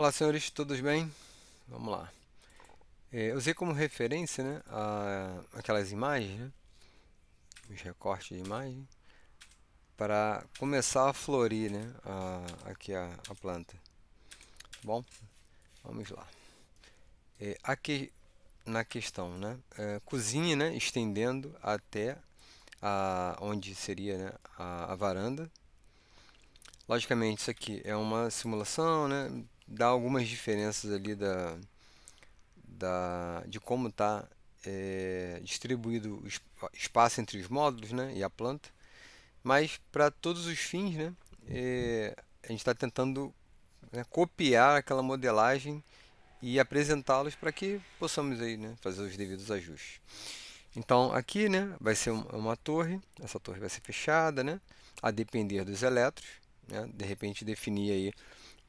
Olá, senhores, todos bem? Vamos lá. Eu usei como referência, né, aquelas imagens, né, os recortes de imagem, para começar a florir, né, aqui a planta. Bom, vamos lá. Aqui na questão, né, cozinha, né, estendendo até onde seria, né, a varanda. Logicamente, isso aqui é uma simulação, né, dá algumas diferenças ali de como está distribuído o espaço entre os módulos, né, e a planta, mas para todos os fins, né, a gente está tentando, né, copiar aquela modelagem e apresentá-los para que possamos aí, né, fazer os devidos ajustes. Então aqui, né, vai ser uma torre, essa torre vai ser fechada, né, a depender dos elétrons, né, de repente definir aí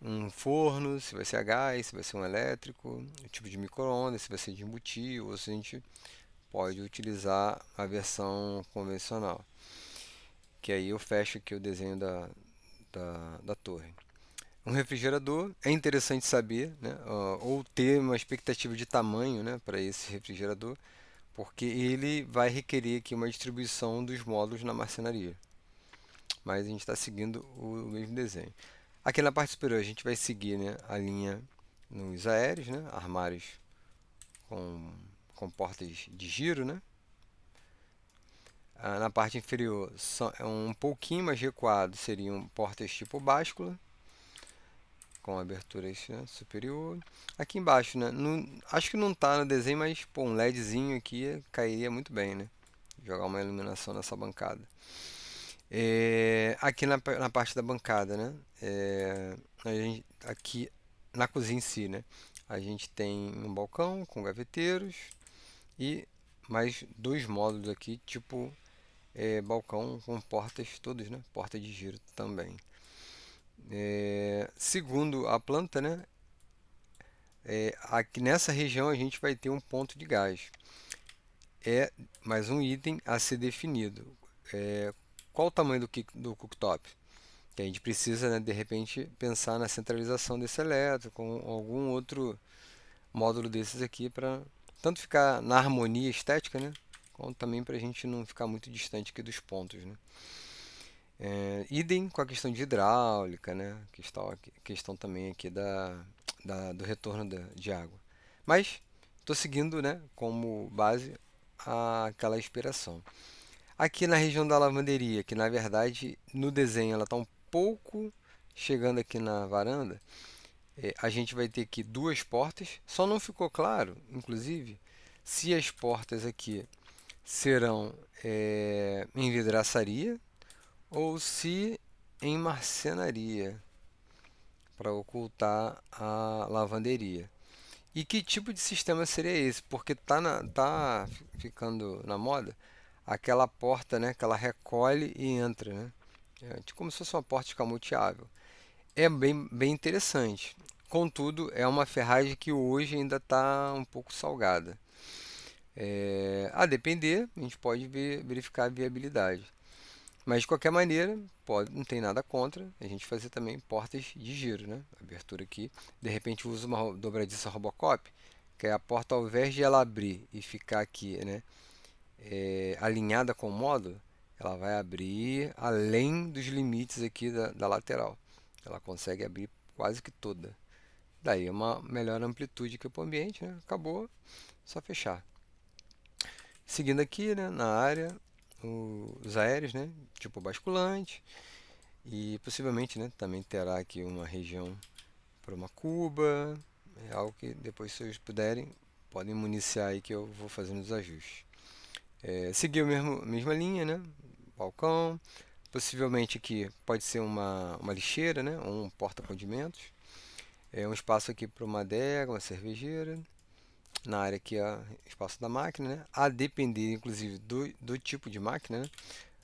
um forno, se vai ser a gás, se vai ser um elétrico, o tipo de micro-ondas, se vai ser de embutir, ou se a gente pode utilizar a versão convencional, que aí eu fecho aqui o desenho da torre. Um refrigerador é interessante saber, né, ou ter uma expectativa de tamanho, né, para esse refrigerador, porque ele vai requerer aqui uma distribuição dos módulos na marcenaria. Mas a gente está seguindo o mesmo desenho. Aqui na parte superior a gente vai seguir, né, a linha nos aéreos, né, armários com, com portas de giro, né. Na parte inferior, é um pouquinho mais recuado, seriam portas tipo báscula, com aberturas, né, superior. Aqui embaixo, né, acho que não está no desenho, mas pô, um LEDzinho aqui cairia muito bem, né? Jogar uma iluminação nessa bancada. Aqui na parte da bancada, né? Aqui na cozinha em si, né? A gente tem um balcão com gaveteiros e mais dois módulos aqui, tipo balcão com portas todas, né? Porta de giro também. Segundo a planta, né? Aqui nessa região a gente vai ter um ponto de gás. É mais um item a ser definido. Qual o tamanho do cooktop? Que a gente precisa, né, de repente, pensar na centralização desse elétrico, com algum outro módulo desses aqui, para tanto ficar na harmonia estética, né, como também para a gente não ficar muito distante aqui dos pontos, né. Idem com a questão de hidráulica, né, questão também aqui do retorno de água. Mas estou seguindo, né, como base aquela inspiração. Aqui na região da lavanderia, que na verdade no desenho ela está um pouco chegando aqui na varanda, a gente vai ter aqui duas portas. Só não ficou claro, inclusive, se as portas aqui serão em vidraçaria ou se em marcenaria para ocultar a lavanderia. E que tipo de sistema seria esse? Porque tá ficando na moda aquela porta, né, que ela recolhe e entra, né? Tipo como se fosse uma porta escamoteável. É bem interessante. Contudo, é uma ferragem que hoje ainda está um pouco salgada. A depender, a gente pode verificar a viabilidade. Mas de qualquer maneira, não tem nada contra a gente fazer também portas de giro, né? Abertura aqui. De repente usa uma dobradiça Robocop, que é a porta, ao invés de ela abrir e ficar aqui, né, alinhada com o módulo, ela vai abrir além dos limites aqui da lateral. Ela consegue abrir quase que toda. Daí uma melhor amplitude aqui para o ambiente, né? Acabou, só fechar. Seguindo aqui, né, na área, os aéreos, né, tipo basculante, e possivelmente, né, também terá aqui uma região para uma cuba, é algo que depois, se vocês puderem, podem municiar aí que eu vou fazendo os ajustes. Seguir a mesma linha, né, balcão, possivelmente aqui pode ser uma lixeira, né, ou um porta-condimentos, um espaço aqui para uma adega, uma cervejeira, na área aqui é espaço da máquina, né? A depender inclusive do tipo de máquina, né?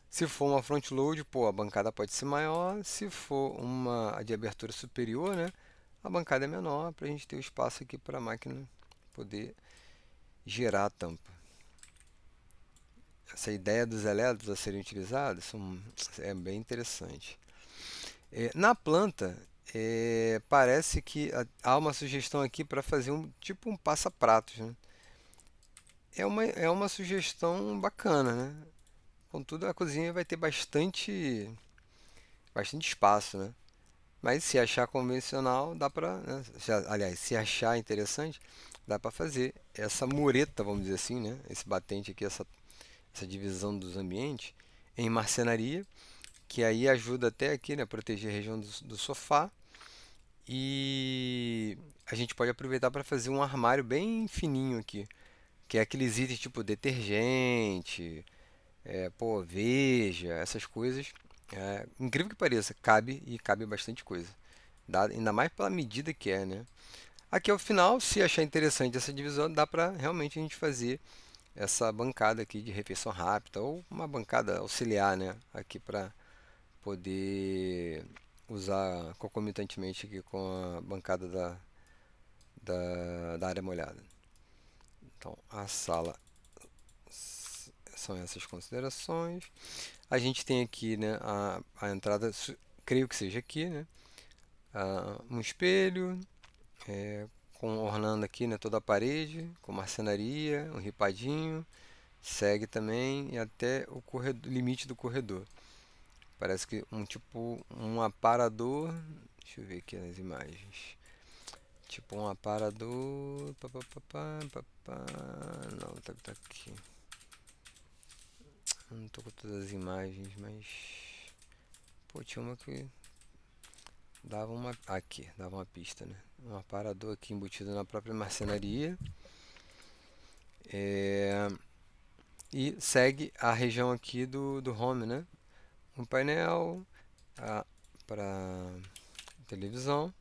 Se for uma front load, pô, a bancada pode ser maior. Se for uma de abertura superior, né, a bancada é menor para a gente ter o espaço aqui para a máquina poder girar a tampa. Essa ideia dos elétrodos a serem utilizados é bem interessante. Na planta, parece que há uma sugestão aqui para fazer tipo um passa-pratos, né? É uma sugestão bacana, né? Contudo, a cozinha vai ter bastante espaço, né? Mas se achar convencional, dá para, né? Aliás, se achar interessante, dá para fazer essa mureta, vamos dizer assim, né? Esse batente aqui, essa divisão dos ambientes em marcenaria, que aí ajuda até aqui, né, a proteger a região do sofá. E a gente pode aproveitar para fazer um armário bem fininho aqui, que é aqueles itens tipo detergente, pô, Veja, essas coisas. Incrível que pareça, cabe bastante coisa. Ainda mais pela medida que é, né? Aqui ao final, se achar interessante essa divisão, dá para realmente a gente fazer essa bancada aqui de refeição rápida ou uma bancada auxiliar, né? Aqui para poder usar concomitantemente aqui com a bancada da área molhada. Então, a sala são essas considerações. A gente tem aqui, né, a entrada, creio que seja aqui, né? Um espelho, com ornando aqui, né, toda a parede, com marcenaria, um ripadinho, segue também e até o limite do corredor. Parece que um aparador, deixa eu ver aqui nas imagens. Tipo um aparador, não, tá aqui. Não tô com todas as imagens, mas pô, tinha uma que dava uma pista, né? Um aparador aqui embutido na própria marcenaria. É, e segue a região aqui do home, né? Um painel para televisão,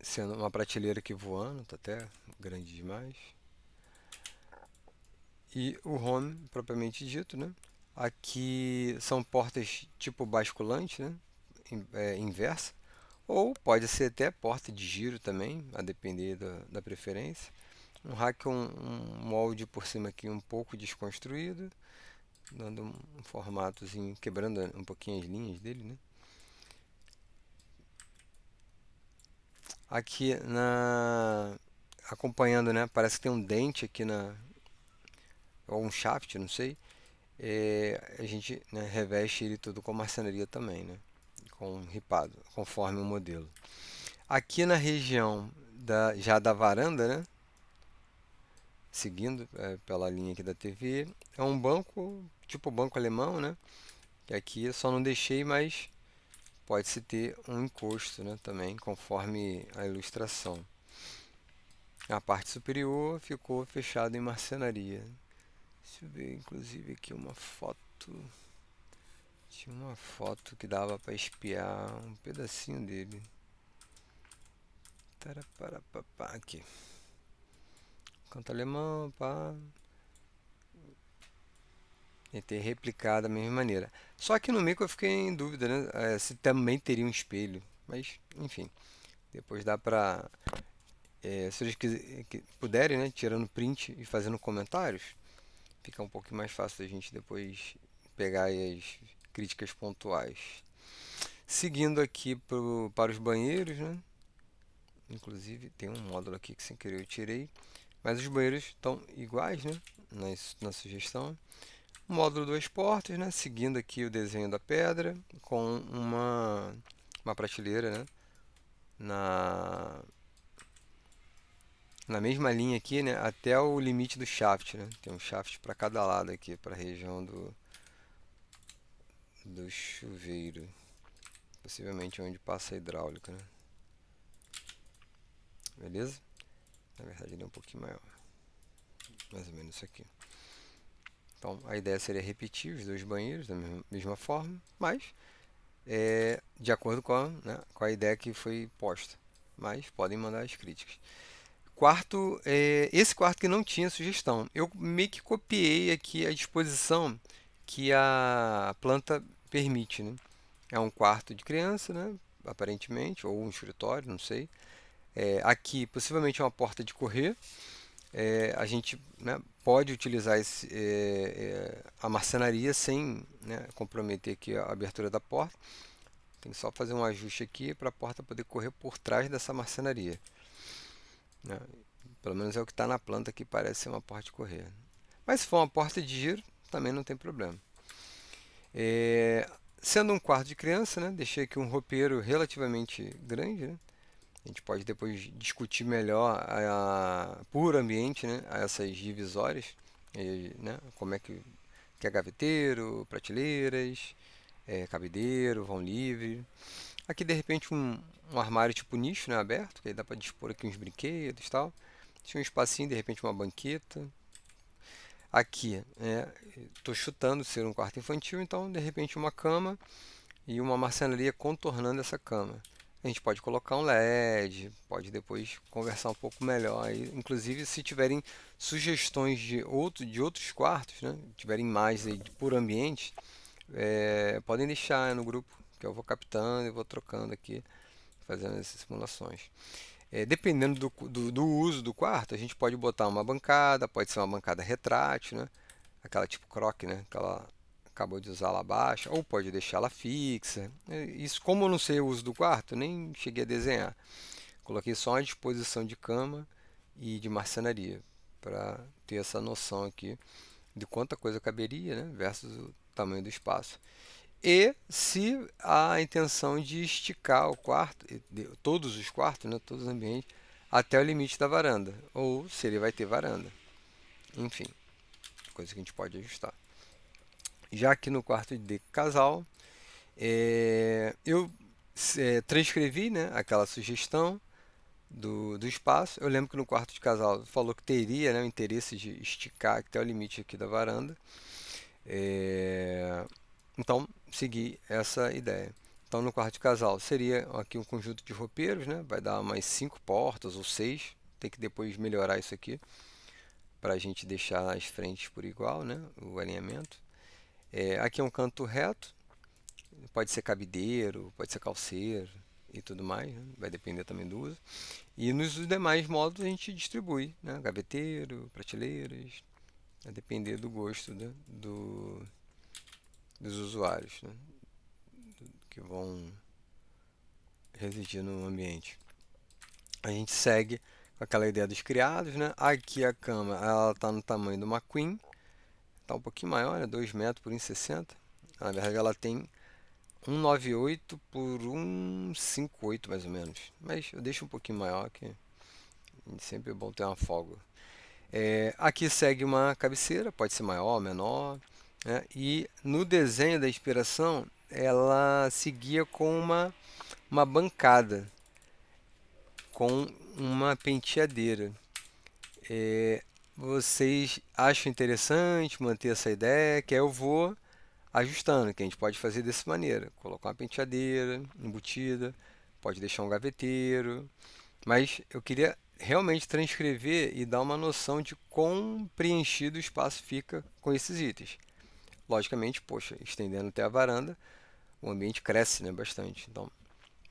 sendo uma prateleira aqui voando, tá até grande demais. E o home propriamente dito, né? Aqui são portas tipo basculante, né? Inversa. Ou pode ser até porta de giro também, a depender da preferência. Um rack, um molde por cima aqui um pouco desconstruído, dando um formatozinho, quebrando um pouquinho as linhas dele, né? Aqui acompanhando, né? Parece que tem um dente aqui ou um shaft, não sei. A gente, né, reveste ele tudo com marcenaria também, né? Com ripado, conforme o modelo. Aqui na região já da varanda, né? Seguindo pela linha aqui da TV, é um banco, tipo banco alemão, né? Que aqui eu só não deixei, mas pode-se ter um encosto, né? Também, conforme a ilustração. A parte superior ficou fechada em marcenaria. Deixa eu ver, inclusive, aqui uma foto. Tinha uma foto que dava para espiar um pedacinho dele. Aqui. Canto alemão, pá. E ter replicado da mesma maneira. Só que no meio que eu fiquei em dúvida, né? Se também teria um espelho. Mas, enfim. Depois dá pra. Se eles puderem, né? Tirando print e fazendo comentários, fica um pouco mais fácil da gente depois pegar aí as críticas pontuais. Seguindo aqui para os banheiros, né? Inclusive tem um módulo aqui que sem querer eu tirei. Mas os banheiros estão iguais, né? Na sugestão. Módulo 2 portas, né? Seguindo aqui o desenho da pedra, com uma prateleira, né? Na, na mesma linha aqui, né? Até o limite do shaft, né? Tem um shaft para cada lado aqui, para a região do chuveiro. Possivelmente onde passa a hidráulica, né? Beleza? Na verdade ele é um pouquinho maior. Mais ou menos isso aqui. Então a ideia seria repetir os dois banheiros da mesma forma, mas de acordo né, com a ideia que foi posta. Mas podem mandar as críticas. Quarto, esse quarto que não tinha sugestão. Eu meio que copiei aqui a disposição que a planta permite, né? É um quarto de criança, né? Aparentemente, ou um escritório, não sei. Aqui, possivelmente, é uma porta de correr. A gente, né, pode utilizar a marcenaria sem, né, comprometer aqui a abertura da porta. Tem que só fazer um ajuste aqui para a porta poder correr por trás dessa marcenaria, né? Pelo menos é o que está na planta que parece ser uma porta de correr. Mas se for uma porta de giro, também não tem problema. É, sendo um quarto de criança, né, deixei aqui um roupeiro relativamente grande, né? A gente pode depois discutir melhor por ambiente, né, essas divisórias, né, como é que é gaveteiro, prateleiras, cabideiro, vão livre. Aqui de repente um armário tipo nicho, né, aberto, que aí dá para dispor aqui uns brinquedos e tal. Tinha um espacinho, de repente uma banqueta. Aqui, estou chutando ser um quarto infantil, então de repente uma cama e uma marcenaria contornando essa cama. A gente pode colocar um LED, pode depois conversar um pouco melhor aí. Inclusive, se tiverem sugestões de outros quartos, né? Tiverem mais aí por ambiente, podem deixar no grupo, que eu vou captando e vou trocando aqui, fazendo essas simulações. Dependendo do uso do quarto, a gente pode botar uma bancada, pode ser uma bancada retrátil, né? Aquela tipo croque, né? Que ela acabou de usar lá abaixo, ou pode deixá-la fixa. Isso, como eu não sei o uso do quarto, nem cheguei a desenhar. Coloquei só uma disposição de cama e de marcenaria, para ter essa noção aqui de quanta coisa caberia, né? Versus o tamanho do espaço. E se há a intenção de esticar o quarto, todos os quartos, né, todos os ambientes, até o limite da varanda, ou se ele vai ter varanda. Enfim, coisa que a gente pode ajustar. Já aqui no quarto de casal, eu transcrevi, né, aquela sugestão do espaço. Eu lembro que no quarto de casal falou que teria, né, o interesse de esticar até o limite aqui da varanda. É, Então, seguir essa ideia. Então, no quarto de casal seria aqui um conjunto de roupeiros, né? Vai dar umas 5 portas ou 6. Tem que depois melhorar isso aqui para a gente deixar as frentes por igual, né? O alinhamento. Aqui é um canto reto. Pode ser cabideiro, pode ser calceiro e tudo mais, né? Vai depender também do uso. E nos demais modos a gente distribui, né? Gaveteiro, prateleiras. Vai depender do gosto, né? Dos usuários, né? Que vão residir no ambiente. A gente segue com aquela ideia dos criados, né? Aqui a cama, ela está no tamanho de uma queen, está um pouquinho maior, né? 2 metros por 1,60. Na verdade, ela tem 1,98 por 1,58 mais ou menos. Mas eu deixo um pouquinho maior, que sempre é bom ter uma folga. Aqui segue uma cabeceira, pode ser maior ou menor, né? E no desenho da inspiração, ela seguia com uma bancada, com uma penteadeira. Vocês acham interessante manter essa ideia? Que aí eu vou ajustando, que a gente pode fazer dessa maneira. Colocar uma penteadeira embutida, pode deixar um gaveteiro. Mas eu queria realmente transcrever e dar uma noção de quão preenchido o espaço fica com esses itens. Logicamente, poxa, estendendo até a varanda, o ambiente cresce, né, bastante. Então,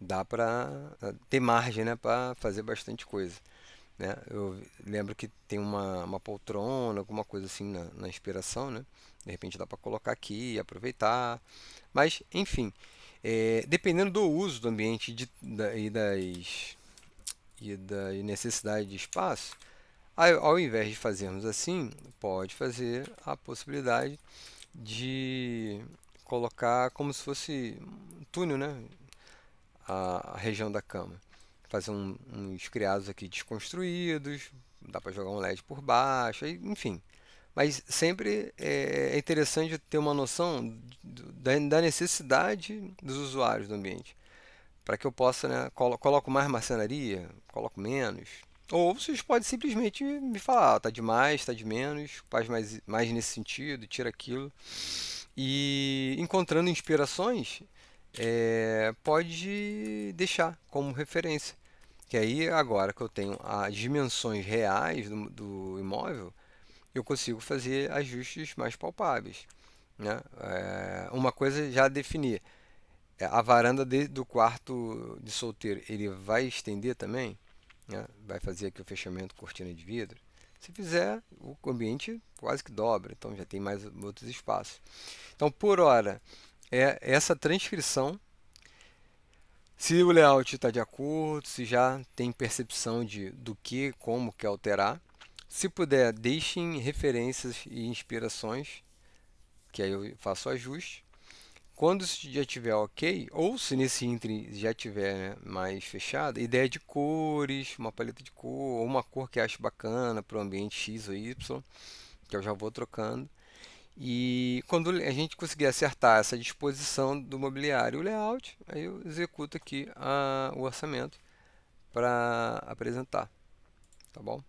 dá para ter margem, né, para fazer bastante coisa, né? Eu lembro que tem uma poltrona, alguma coisa assim na inspiração, né? De repente dá para colocar aqui e aproveitar. Mas, enfim, dependendo do uso do ambiente e da necessidade de espaço, ao invés de fazermos assim, pode fazer a possibilidade de colocar como se fosse um túnel, né? A região da cama. Fazer uns criados aqui desconstruídos, dá para jogar um LED por baixo, enfim. Mas sempre é interessante ter uma noção da necessidade dos usuários do ambiente. Para que eu possa, né, coloco mais marcenaria, coloco menos. Ou vocês podem simplesmente me falar, tá de mais, tá de menos, faz mais nesse sentido, tira aquilo. E encontrando inspirações, pode deixar como referência. Que aí, agora que eu tenho as dimensões reais do imóvel, eu consigo fazer ajustes mais palpáveis, né? Uma coisa já definir. A varanda do quarto de solteiro, ele vai estender também, né? Vai fazer aqui o fechamento cortina de vidro. Se fizer, o ambiente quase que dobra, então já tem outros espaços. Então, por hora, essa transcrição Se o layout está de acordo, se já tem percepção do que, como quer alterar. Se puder, deixem referências e inspirações, que aí eu faço ajuste. Quando isso já estiver ok, ou se nesse ínterim já tiver, né, mais fechado, ideia de cores, uma paleta de cor, ou uma cor que acho bacana para o ambiente X ou Y, que eu já vou trocando. E quando a gente conseguir acertar essa disposição do mobiliário e o layout, aí eu executo aqui o orçamento para apresentar, tá bom?